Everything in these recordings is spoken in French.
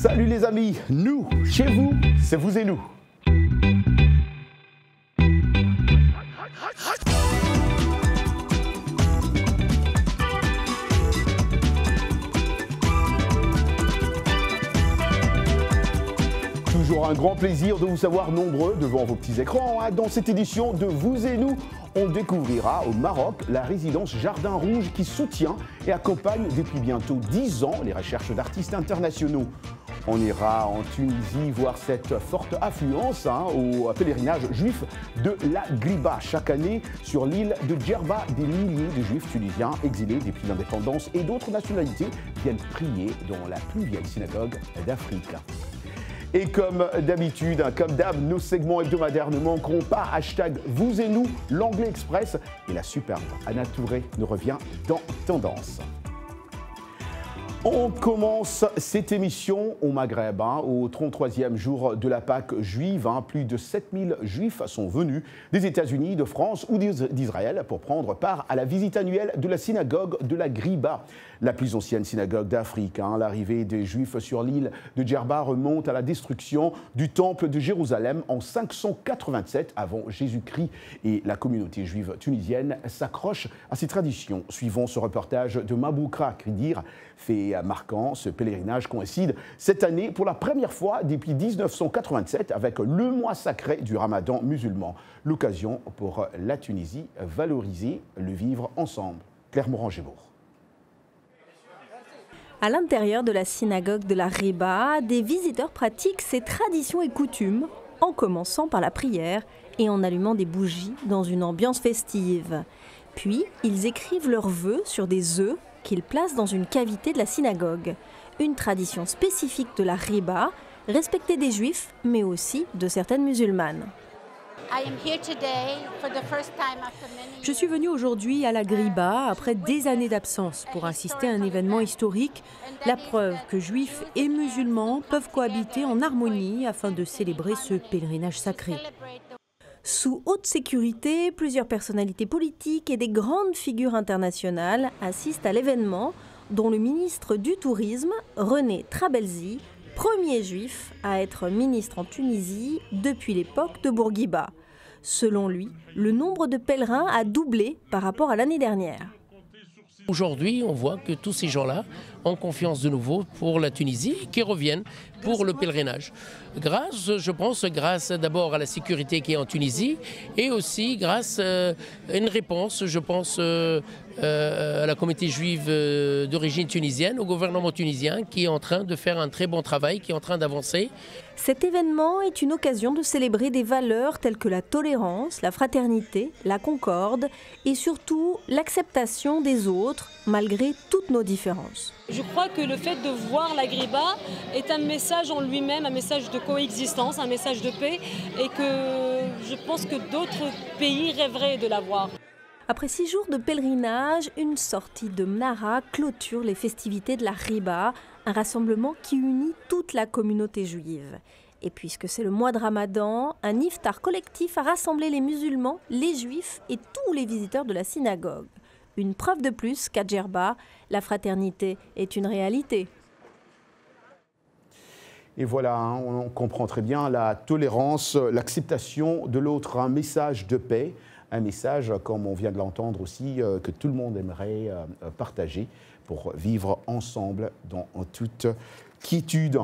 Salut les amis, nous, chez vous, c'est vous et nous. Toujours un grand plaisir de vous savoir nombreux devant vos petits écrans. Dans cette édition de Vous et nous, on découvrira au Maroc la résidence Jardin Rouge qui soutient et accompagne depuis bientôt 10 ans les recherches d'artistes internationaux. On ira en Tunisie voir cette forte affluence au pèlerinage juif de la Griba. Chaque année, sur l'île de Djerba, des milliers de juifs tunisiens exilés depuis l'indépendance et d'autres nationalités viennent prier dans la plus vieille synagogue d'Afrique. Et comme d'habitude, comme d'hab, nos segments hebdomadaires ne manqueront pas. Hashtag vous et nous, l'Anglais Express et la superbe Anna Touré nous revient dans Tendance. On commence cette émission au Maghreb, au 33e jour de la Pâque juive. Plus de 7000 juifs sont venus des États-Unis, de France ou d'Israël pour prendre part à la visite annuelle de la synagogue de la Griba, la plus ancienne synagogue d'Afrique. L'arrivée des Juifs sur l'île de Djerba remonte à la destruction du temple de Jérusalem en 587 avant Jésus-Christ. Et la communauté juive tunisienne s'accroche à ces traditions. Suivant ce reportage de Maboukra Kridir, fait marquant, ce pèlerinage coïncide cette année pour la première fois depuis 1987 avec le mois sacré du Ramadan musulman. L'occasion pour la Tunisie valoriser le vivre ensemble. Claire Morin-Gébourg. À l'intérieur de la synagogue de la Griba, des visiteurs pratiquent ces traditions et coutumes en commençant par la prière et en allumant des bougies dans une ambiance festive. Puis, ils écrivent leurs vœux sur des œufs qu'ils placent dans une cavité de la synagogue. Une tradition spécifique de la Griba, respectée des juifs, mais aussi de certaines musulmanes. Je suis venue aujourd'hui à la Griba après des années d'absence pour assister à un événement historique, la preuve que juifs et musulmans peuvent cohabiter en harmonie afin de célébrer ce pèlerinage sacré. Sous haute sécurité, plusieurs personnalités politiques et des grandes figures internationales assistent à l'événement, dont le ministre du Tourisme, René Trabelsi, premier juif à être ministre en Tunisie depuis l'époque de Bourguiba. Selon lui, le nombre de pèlerins a doublé par rapport à l'année dernière. Aujourd'hui, on voit que tous ces gens-là ont confiance de nouveau pour la Tunisie et qui reviennent pour le pèlerinage. Grâce d'abord à la sécurité qui est en Tunisie et aussi grâce à une réponse, à la communauté juive d'origine tunisienne, au gouvernement tunisien qui est en train de faire un très bon travail, qui est en train d'avancer. Cet événement est une occasion de célébrer des valeurs telles que la tolérance, la fraternité, la concorde et surtout l'acceptation des autres malgré toutes nos différences. Je crois que le fait de voir la Griba est un message en lui-même, un message de coexistence, un message de paix et que je pense que d'autres pays rêveraient de la voir. Après 6 jours de pèlerinage, une sortie de Mnara clôture les festivités de la Griba, un rassemblement qui unit toute la communauté juive. Et puisque c'est le mois de Ramadan, un iftar collectif a rassemblé les musulmans, les juifs et tous les visiteurs de la synagogue. Une preuve de plus qu'à Djerba, la fraternité est une réalité. Et voilà, on comprend très bien la tolérance, l'acceptation de l'autre, un message de paix. Un message, comme on vient de l'entendre aussi, que tout le monde aimerait partager pour vivre ensemble dans toute quiétude.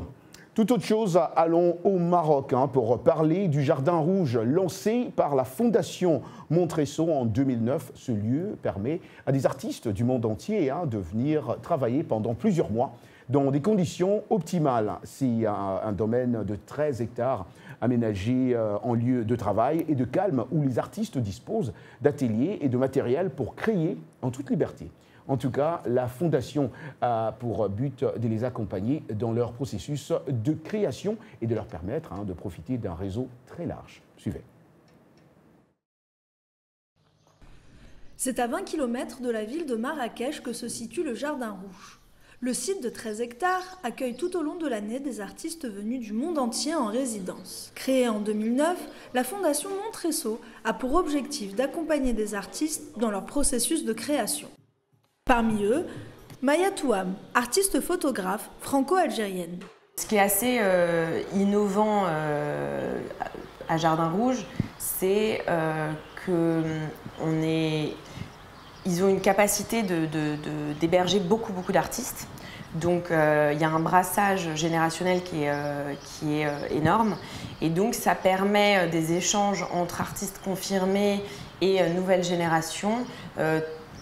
Toute autre chose, allons au Maroc pour parler du Jardin Rouge lancé par la Fondation Montresson en 2009. Ce lieu permet à des artistes du monde entier de venir travailler pendant plusieurs mois dans des conditions optimales. C'est un domaine de 13 hectares aménagé en lieu de travail et de calme où les artistes disposent d'ateliers et de matériel pour créer en toute liberté. En tout cas, la Fondation a pour but de les accompagner dans leur processus de création et de leur permettre de profiter d'un réseau très large. Suivez. C'est à 20 km de la ville de Marrakech que se situe le Jardin Rouge. Le site de 13 hectares accueille tout au long de l'année des artistes venus du monde entier en résidence. Créée en 2009, la Fondation Montresson a pour objectif d'accompagner des artistes dans leur processus de création. Parmi eux, Maya Touam, artiste photographe franco-algérienne. Ce qui est assez innovant à Jardin Rouge, c'est ils ont une capacité d'héberger beaucoup d'artistes. Donc il y a un brassage générationnel qui est énorme. Et donc ça permet des échanges entre artistes confirmés et nouvelles générations,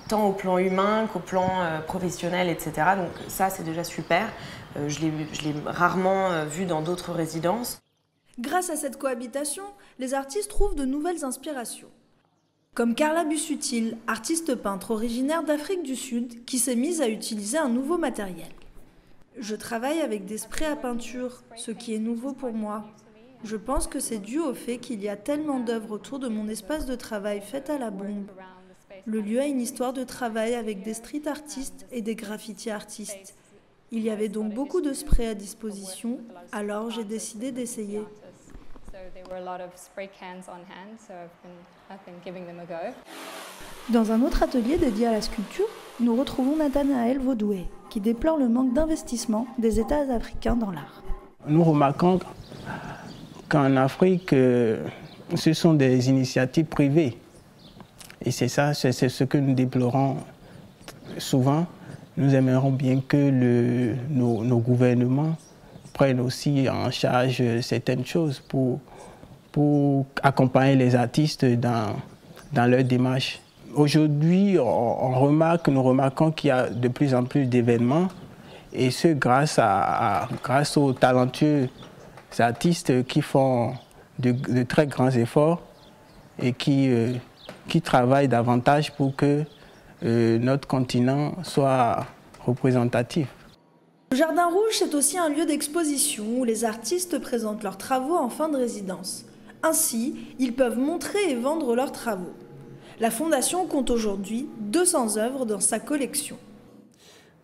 tant au plan humain qu'au plan professionnel, etc. Donc ça, c'est déjà super. Je l'ai rarement vu dans d'autres résidences. Grâce à cette cohabitation, les artistes trouvent de nouvelles inspirations. Comme Carla Busuttil, artiste peintre originaire d'Afrique du Sud, qui s'est mise à utiliser un nouveau matériel. Je travaille avec des sprays à peinture, ce qui est nouveau pour moi. Je pense que c'est dû au fait qu'il y a tellement d'œuvres autour de mon espace de travail faites à la bombe. Le lieu a une histoire de travail avec des street artistes et des graffiti artistes. Il y avait donc beaucoup de sprays à disposition, alors j'ai décidé d'essayer. Dans un autre atelier dédié à la sculpture, nous retrouvons Nathanaël Vaudoué, qui déplore le manque d'investissement des États africains dans l'art. Nous remarquons qu'en Afrique, ce sont des initiatives privées. Et c'est ce que nous déplorons souvent. Nous aimerions bien que nos gouvernements prennent aussi en charge certaines choses pour accompagner les artistes dans leur démarche. Aujourd'hui, nous remarquons qu'il y a de plus en plus d'événements, et ce grâce aux talentueux artistes qui font de très grands efforts et qui travaillent davantage pour que notre continent soit représentatif. Le Jardin Rouge, c'est aussi un lieu d'exposition où les artistes présentent leurs travaux en fin de résidence. Ainsi, ils peuvent montrer et vendre leurs travaux. La Fondation compte aujourd'hui 200 œuvres dans sa collection.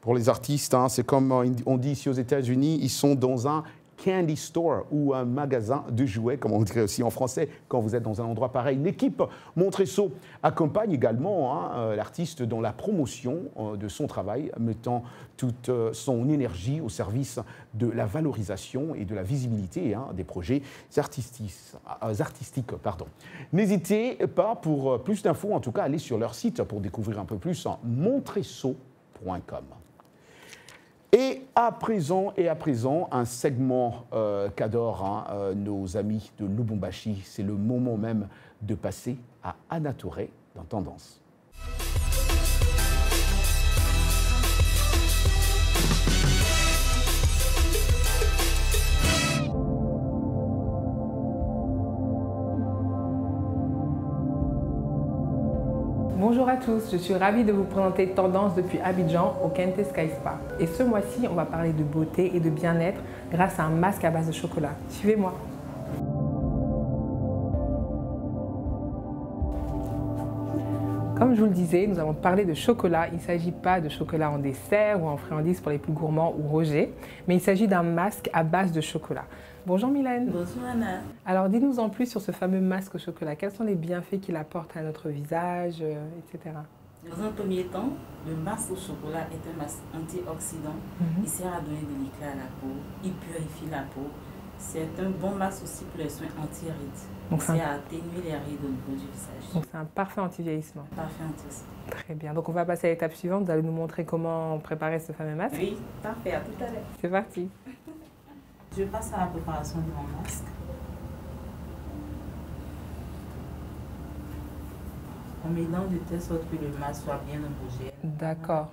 Pour les artistes, c'est comme on dit ici aux États-Unis, ils sont dans un candy store ou un magasin de jouets, comme on dirait aussi en français, quand vous êtes dans un endroit pareil. L'équipe Montresso accompagne également l'artiste dans la promotion de son travail, mettant toute son énergie au service de la valorisation et de la visibilité des projets artistiques. N'hésitez pas, pour plus d'infos, en tout cas, à aller sur leur site pour découvrir un peu plus montresso.com. Et à présent, un segment qu'adorent nos amis de Lubumbashi. C'est le moment même de passer à Anna Touré dans Tendance. Bonjour à tous, je suis ravie de vous présenter Tendance depuis Abidjan au Kente Sky Spa. Et ce mois-ci, on va parler de beauté et de bien-être grâce à un masque à base de chocolat. Suivez-moi. Comme je vous le disais, nous allons parler de chocolat. Il ne s'agit pas de chocolat en dessert ou en friandise pour les plus gourmands ou Roger, mais il s'agit d'un masque à base de chocolat. Bonjour Mylène. Bonjour Anna. Alors dites-nous en plus sur ce fameux masque au chocolat. Quels sont les bienfaits qu'il apporte à notre visage, etc. Dans un premier temps, le masque au chocolat est un masque antioxydant. Il sert à donner de l'éclat à la peau, il purifie la peau. C'est un bon masque aussi pour les soins anti-rides. Donc c'est à atténuer les rides au niveau du visage. Donc c'est un parfait anti-vieillissement. Parfait anti-vieillissement. Très bien. Donc on va passer à l'étape suivante. Vous allez nous montrer comment préparer ce fameux masque. Oui, parfait. À tout à l'heure. C'est parti. Je passe à la préparation de mon masque. On mélange de telle sorte que le masque soit bien homogène. D'accord.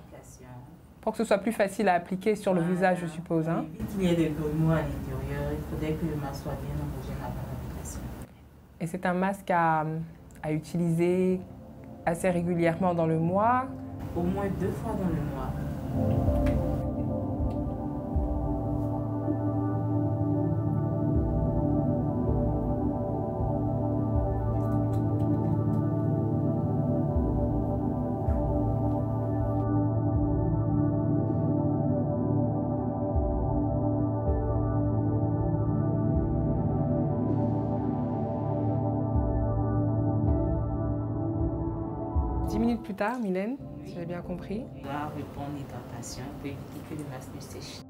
Pour que ce soit plus facile à appliquer sur le visage, je suppose. Hein? Évite qu'il y ait des grumeaux à l'intérieur. Il faudrait que le masque soit bien homogène avant l'application. Et c'est un masque à utiliser assez régulièrement dans le mois? Au moins 2 fois dans le mois. Plus tard, Mylène, si j'ai bien compris. On doit répondre à l'hydratation pour éviter que le masque ne sèche.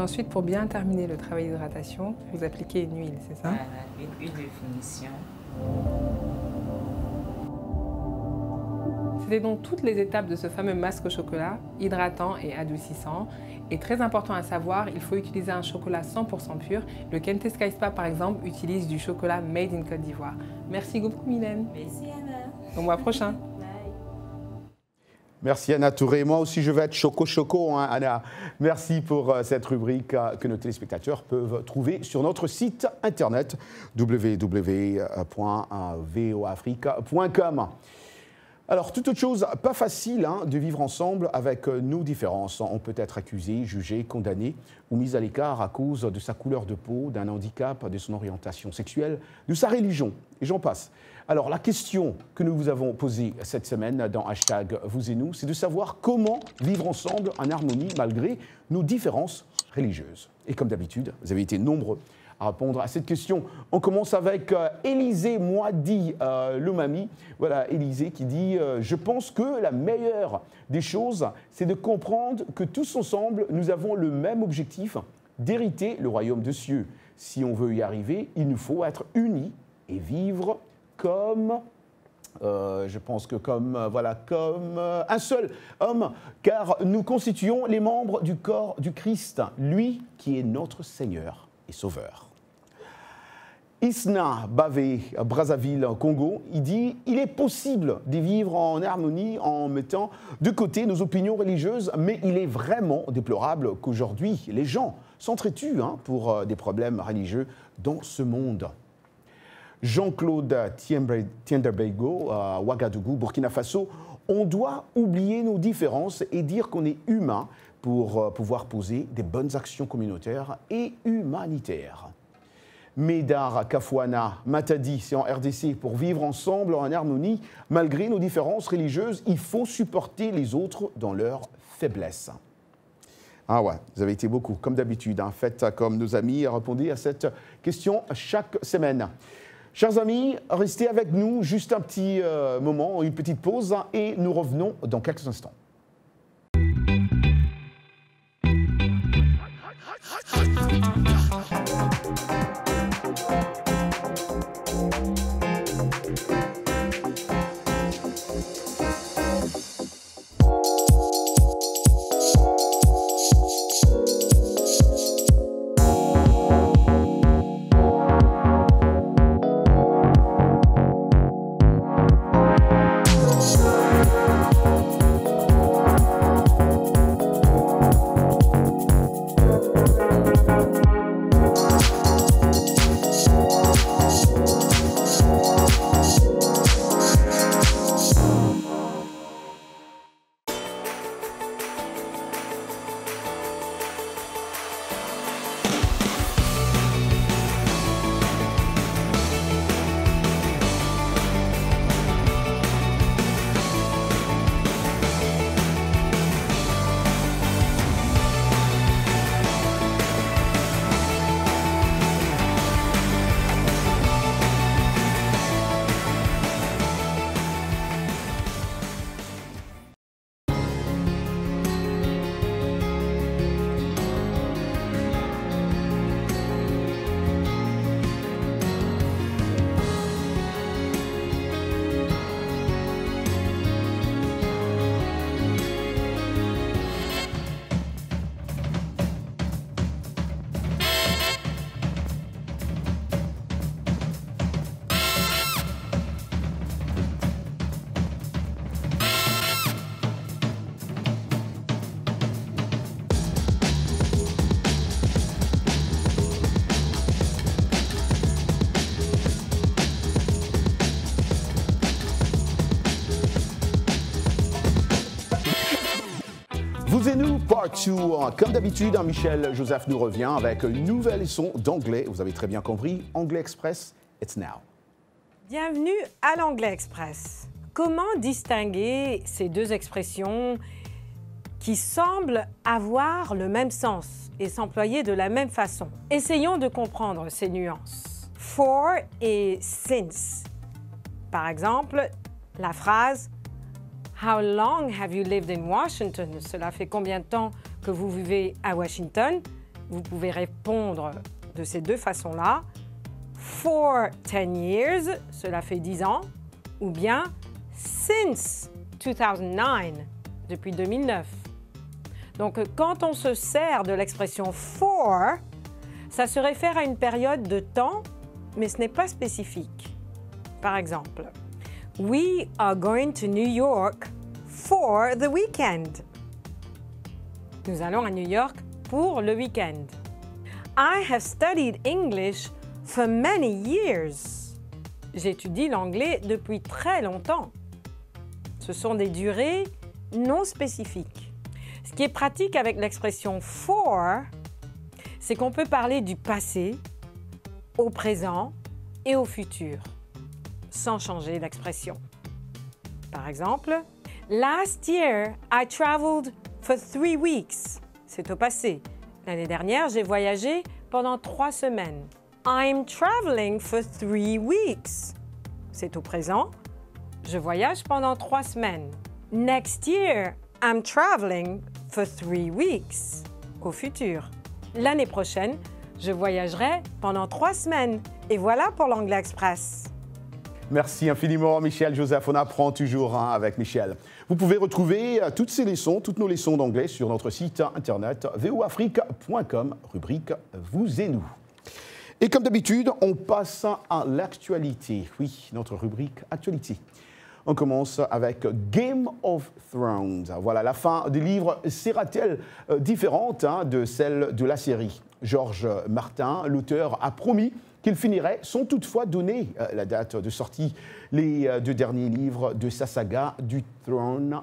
ensuite, pour bien terminer le travail d'hydratation, vous appliquez une huile, c'est ça? Voilà, une huile de finition. C'était donc toutes les étapes de ce fameux masque au chocolat, hydratant et adoucissant. Et très important à savoir, il faut utiliser un chocolat 100% pur. Le Kente Sky Spa, par exemple, utilise du chocolat made in Côte d'Ivoire. Merci beaucoup, Mylène. Merci, Anna. Au mois prochain. Merci Anna Touré. Moi aussi, je vais être choco, hein, Anna. Merci pour cette rubrique que nos téléspectateurs peuvent trouver sur notre site internet www.voafrica.com. Alors, toute autre chose, pas facile de vivre ensemble avec nos différences. On peut être accusé, jugé, condamné ou mis à l'écart à cause de sa couleur de peau, d'un handicap, de son orientation sexuelle, de sa religion, et j'en passe. Alors, la question que nous vous avons posée cette semaine dans Hashtag Vous et Nous, c'est de savoir comment vivre ensemble en harmonie malgré nos différences religieuses. Et comme d'habitude, vous avez été nombreux à répondre à cette question. On commence avec Élisée Moadi Lomami. Voilà, Élisée qui dit « Je pense que la meilleure des choses, c'est de comprendre que tous ensemble, nous avons le même objectif, d'hériter le royaume de cieux. Si on veut y arriver, il nous faut être unis et vivre comme... je pense que comme un seul homme, car nous constituons les membres du corps du Christ, lui qui est notre Seigneur et Sauveur. » Isna Bavé, Brazzaville, Congo, il dit « Il est possible de vivre en harmonie en mettant de côté nos opinions religieuses, mais il est vraiment déplorable qu'aujourd'hui, les gens s'entretuent pour des problèmes religieux dans ce monde. » Jean-Claude Tienderbego, à Ouagadougou, Burkina Faso, on doit oublier nos différences et dire qu'on est humain pour pouvoir poser des bonnes actions communautaires et humanitaires. Médard Kafouana, Matadi, c'est en RDC, pour vivre ensemble en harmonie, malgré nos différences religieuses, il faut supporter les autres dans leurs faiblesses. Ah ouais, vous avez été beaucoup, comme d'habitude. Faites comme nos amis et répondez à cette question chaque semaine. Chers amis, restez avec nous juste un petit moment, une petite pause, et nous revenons dans quelques instants. Vous et nous, part 2. Comme d'habitude, Michel Joseph nous revient avec une nouvelle leçon d'anglais. Vous avez très bien compris, Anglais Express, it's now. Bienvenue à l'Anglais Express. Comment distinguer ces deux expressions qui semblent avoir le même sens et s'employer de la même façon? Essayons de comprendre ces nuances. For et since. Par exemple, la phrase How long have you lived in Washington? Cela fait combien de temps que vous vivez à Washington? Vous pouvez répondre de ces deux façons-là. For 10 years, cela fait 10 ans, ou bien since 2009, depuis 2009. Donc, quand on se sert de l'expression for, ça se réfère à une période de temps, mais ce n'est pas spécifique. Par exemple, We are going to New York for the weekend. Nous allons à New York pour le week-end. I have studied English for many years. J'étudie l'anglais depuis très longtemps. Ce sont des durées non spécifiques. Ce qui est pratique avec l'expression for, c'est qu'on peut parler du passé, au présent et au futur, sans changer l'expression. Par exemple, Last year, I traveled for 3 weeks. C'est au passé. L'année dernière, j'ai voyagé pendant 3 semaines. I'm traveling for 3 weeks. C'est au présent. Je voyage pendant 3 semaines. Next year, I'm traveling for 3 weeks. Au futur. L'année prochaine, je voyagerai pendant 3 semaines. Et voilà pour l'Anglais Express. Merci infiniment, Michel Joseph. On apprend toujours avec Michel. Vous pouvez retrouver toutes nos leçons d'anglais sur notre site internet voafrique.com, rubrique Vous et nous. Et comme d'habitude, on passe à l'actualité. Oui, notre rubrique Actualité. On commence avec Game of Thrones. Voilà, la fin du livre sera-t-elle différente de celle de la série? Georges Martin, l'auteur, a promis qu'il finirait sans toutefois donner la date de sortie. Les 2 derniers livres de sa saga du Trône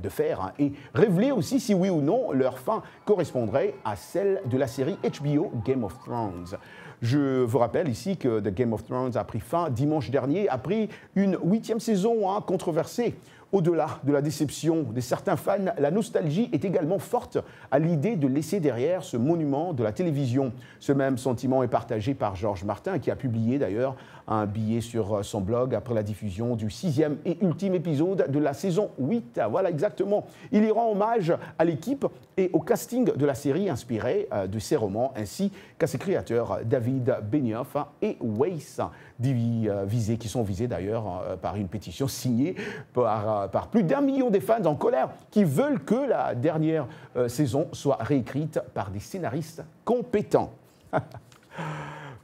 de Fer et révéler aussi si oui ou non leur fin correspondrait à celle de la série HBO Game of Thrones. Je vous rappelle ici que The Game of Thrones a pris fin dimanche dernier après une 8e saison controversée. Au-delà de la déception de certains fans, la nostalgie est également forte à l'idée de laisser derrière ce monument de la télévision. Ce même sentiment est partagé par Georges Martin, qui a publié d'ailleurs un billet sur son blog après la diffusion du 6e et ultime épisode de la saison 8. Voilà exactement. Il y rend hommage à l'équipe et au casting de la série inspirée de ses romans, ainsi qu'à ses créateurs David Benioff et Weiss, qui sont visés d'ailleurs par une pétition signée par plus d'1 million de fans en colère qui veulent que la dernière saison soit réécrite par des scénaristes compétents.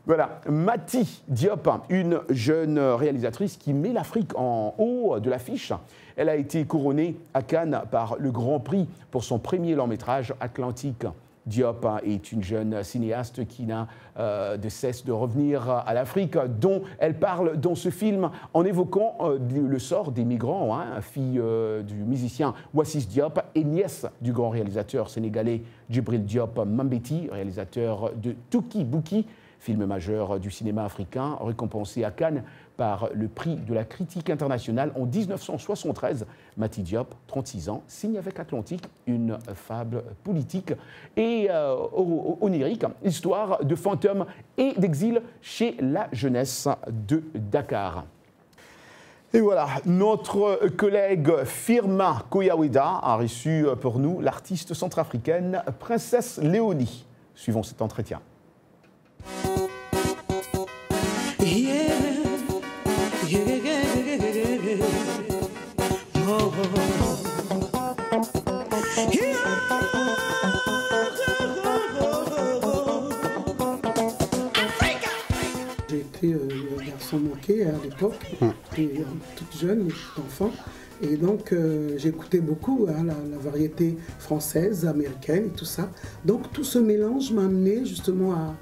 Voilà, Mati Diop, une jeune réalisatrice qui met l'Afrique en haut de l'affiche. Elle a été couronnée à Cannes par le Grand Prix pour son premier long-métrage Atlantique. Diop est une jeune cinéaste qui n'a de cesse de revenir à l'Afrique, dont elle parle dans ce film en évoquant le sort des migrants, fille du musicien Wassis Diop et nièce du grand réalisateur sénégalais Djibril Diop Mambéty, réalisateur de Touki Bouki, film majeur du cinéma africain, récompensé à Cannes par le prix de la critique internationale en 1973. Mati Diop, 36 ans, signe avec Atlantique une fable politique et onirique, histoire de fantômes et d'exil chez la jeunesse de Dakar. Et voilà, notre collègue Firmin Koyaweda a reçu pour nous l'artiste centrafricaine Princesse Léonie. Suivons cet entretien. J'ai été un garçon manqué à l'époque, j'étais toute jeune, toute enfant, et donc j'écoutais beaucoup la variété française, américaine et tout ça. Donc tout ce mélange m'a amené justement à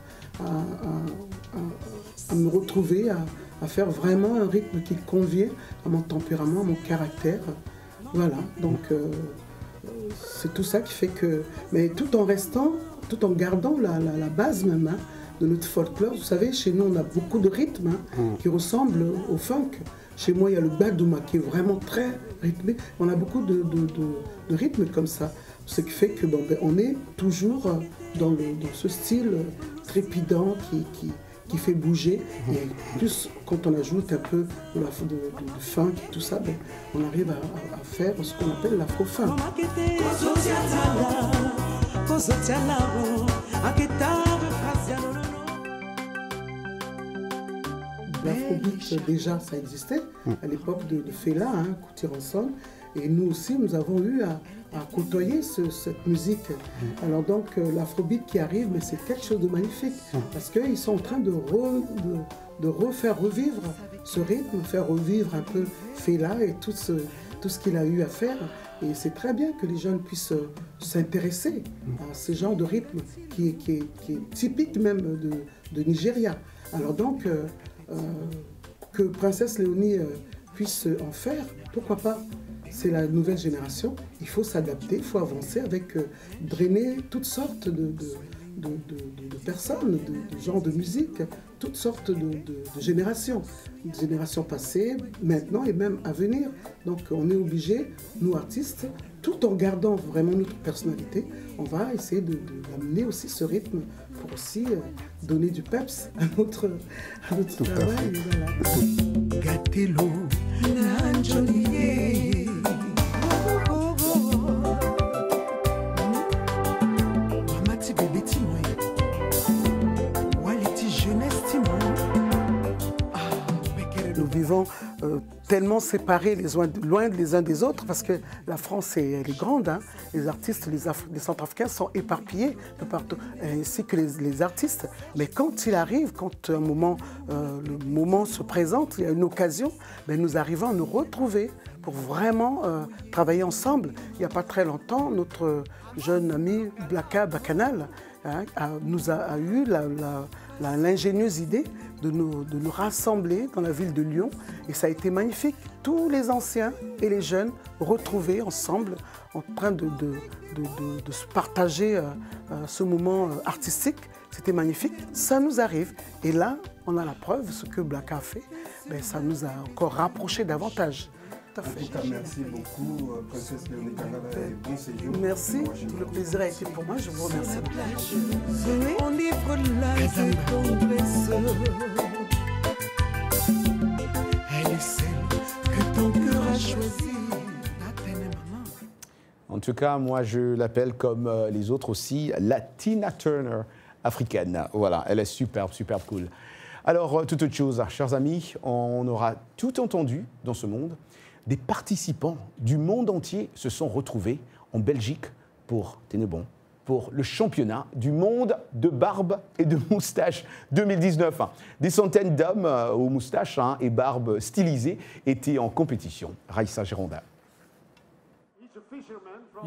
me retrouver, à faire vraiment un rythme qui convient à mon tempérament, à mon caractère. Voilà, donc c'est tout ça qui fait que... Mais tout en gardant la base même de notre folklore. Vous savez, chez nous, on a beaucoup de rythmes qui ressemblent au funk. Chez moi, il y a le badouma qui est vraiment très rythmé. On a beaucoup de rythmes comme ça. Ce qui fait que on est toujours dans ce style trépidant qui fait bouger. Et plus quand on ajoute un peu de funk et tout ça, on arrive à faire ce qu'on appelle l'afro-funk. L'afrobeat, déjà, ça existait à l'époque de Fela, Kuti Ransom. Et nous aussi, nous avons eu à côtoyer cette musique. Alors donc, l'afrobeat qui arrive, mais c'est quelque chose de magnifique. Parce qu'ils sont en train de refaire revivre ce rythme, faire revivre un peu Fela et tout ce qu'il a eu à faire. Et c'est très bien que les jeunes puissent s'intéresser à ce genre de rythme qui est typique même de Nigeria. Alors donc, que Princesse Léonie puisse en faire, pourquoi pas? C'est la nouvelle génération, il faut s'adapter, il faut avancer avec drainer toutes sortes de personnes, de genres de musique, toutes sortes de générations. Des générations passées, maintenant et même à venir. Donc on est obligé, nous artistes, tout en gardant vraiment notre personnalité, on va essayer d'amener aussi ce rythme pour aussi donner du peps à notre travail. Nous vivons tellement séparés loin les uns des autres parce que la France elle est grande. Les artistes, les Centrafricains sont éparpillés de partout, ainsi que les artistes. Mais quand il arrive, quand le moment se présente, il y a une occasion, nous arrivons à nous retrouver pour vraiment travailler ensemble. Il n'y a pas très longtemps, notre jeune ami Blaka Bacchanal nous a eu l'ingénieuse idée de nous rassembler dans la ville de Lyon. Et ça a été magnifique. Tous les anciens et les jeunes retrouvés ensemble, en train de se partager ce moment artistique. C'était magnifique. Ça nous arrive. Et là, on a la preuve, ce que Blaka a fait, ça nous a encore rapprochés davantage. En tout cas, merci beaucoup, Princesse Léonie Kangala, et bon séjour. Merci, le plaisir a été pour moi, je vous remercie. On livre la tendresse. Elle est celle que ton cœur a choisie. En tout cas, moi, je l'appelle comme les autres aussi, la Tina Turner africaine. Voilà, elle est superbe, superbe cool. Alors, toute autre chose, chers amis, on aura tout entendu dans ce monde. Des participants du monde entier se sont retrouvés en Belgique pour, tenez bon, pour le championnat du monde de barbe et de moustache 2019. Des centaines d'hommes aux moustaches et barbes stylisées étaient en compétition. Raïssa Gironda.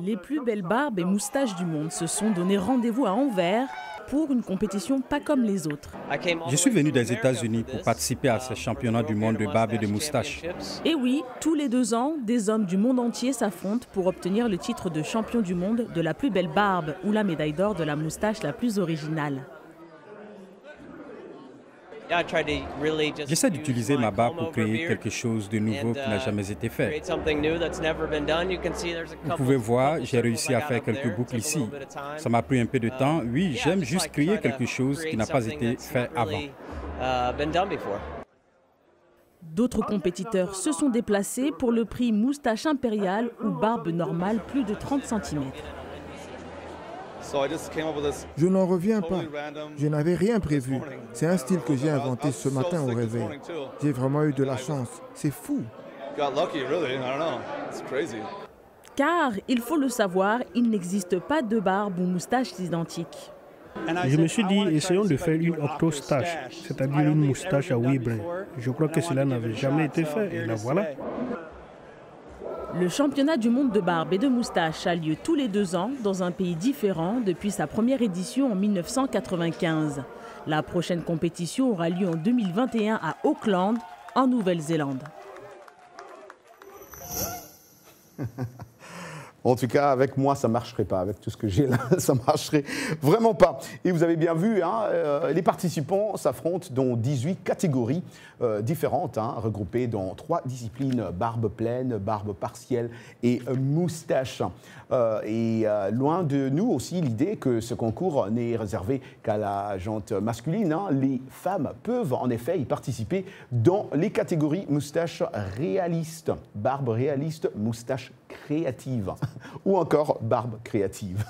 Les plus belles barbes et moustaches du monde se sont donné rendez-vous à Anvers pour une compétition pas comme les autres. Je suis venu des États-Unis pour participer à ce championnat du monde de barbe et de moustache. Et oui, tous les 2 ans, des hommes du monde entier s'affrontent pour obtenir le titre de champion du monde de la plus belle barbe ou la médaille d'or de la moustache la plus originale. J'essaie d'utiliser ma barbe pour créer quelque chose de nouveau qui n'a jamais été fait. Vous pouvez voir, j'ai réussi à faire quelques boucles ici. Ça m'a pris un peu de temps. Oui, j'aime juste créer quelque chose qui n'a pas été fait avant. D'autres compétiteurs se sont déplacés pour le prix moustache impériale ou barbe normale plus de 30 cm. Je n'en reviens pas. Je n'avais rien prévu. C'est un style que j'ai inventé ce matin au réveil. J'ai vraiment eu de la chance. C'est fou. Car, il faut le savoir, il n'existe pas de barbe ou moustache identiques. Je me suis dit, essayons de faire une octostache, c'est-à-dire une moustache à 8 brins. Je crois que cela n'avait jamais été fait, et la voilà. Le championnat du monde de barbe et de moustache a lieu tous les 2 ans dans un pays différent depuis sa première édition en 1995. La prochaine compétition aura lieu en 2021 à Auckland, en Nouvelle-Zélande. En tout cas, avec moi, ça ne marcherait pas. Avec tout ce que j'ai là, ça ne marcherait vraiment pas. Et vous avez bien vu, les participants s'affrontent dans 18 catégories différentes, regroupées dans 3 disciplines, barbe pleine, barbe partielle et moustache. Loin de nous aussi l'idée que ce concours n'est réservé qu'à la gente masculine. Les femmes peuvent en effet y participer dans les catégories moustache réaliste, barbe réaliste, moustache créative ou encore barbe créative.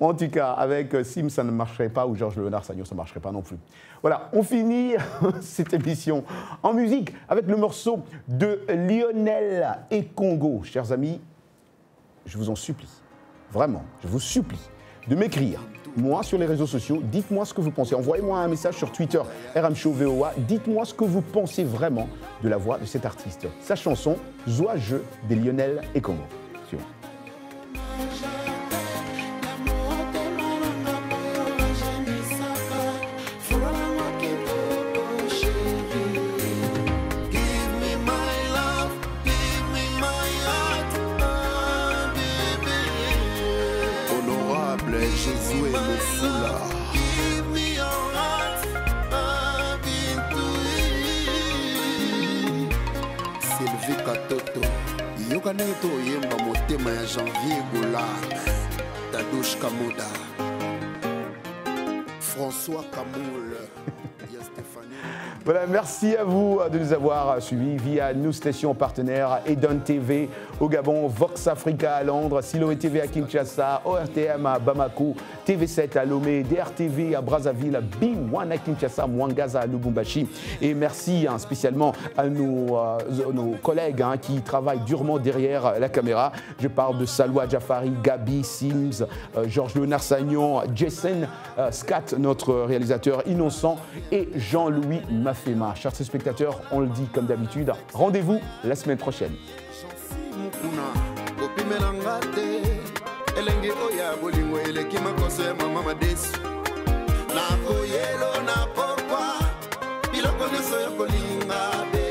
En tout cas, avec Sim, ça ne marcherait pas, ou Georges Léonard Sagnon, ça ne marcherait pas non plus. Voilà, on finit cette émission en musique avec le morceau de Lionel et Congo. Chers amis, je vous en supplie, vraiment, je vous supplie de m'écrire, moi, sur les réseaux sociaux. Dites-moi ce que vous pensez. Envoyez-moi un message sur Twitter, RMShowVOA. Dites-moi ce que vous pensez vraiment de la voix de cet artiste. Sa chanson, Zoa-je, de Lionel et Congo. Suivant. Jésus et le foula. Give me your heart, I've been to Sylvie Katoto. Yokane to yemba motema ya Janvier Goula. Tadouche Kamoda. François Kamoul. Voilà, merci à vous de nous avoir suivis via nos stations partenaires, Eden TV au Gabon, Vox Africa à Londres, Siloé TV à Kinshasa, ORTM à Bamako, TV7 à Lomé, DRTV à Brazzaville, B1 à Kinshasa, Mwangaza à Lubumbashi. Et merci spécialement à nos collègues qui travaillent durement derrière la caméra. Je parle de Salwa Jafari, Gabi Sims, Georges Léonard Sagnon, Jason Scat, notre réalisateur innocent, et Jean-Louis Mafema. Chers spectateurs, on le dit comme d'habitude, rendez-vous la semaine prochaine. Na koyelo na pokwa biloko nyonso ya kolinga.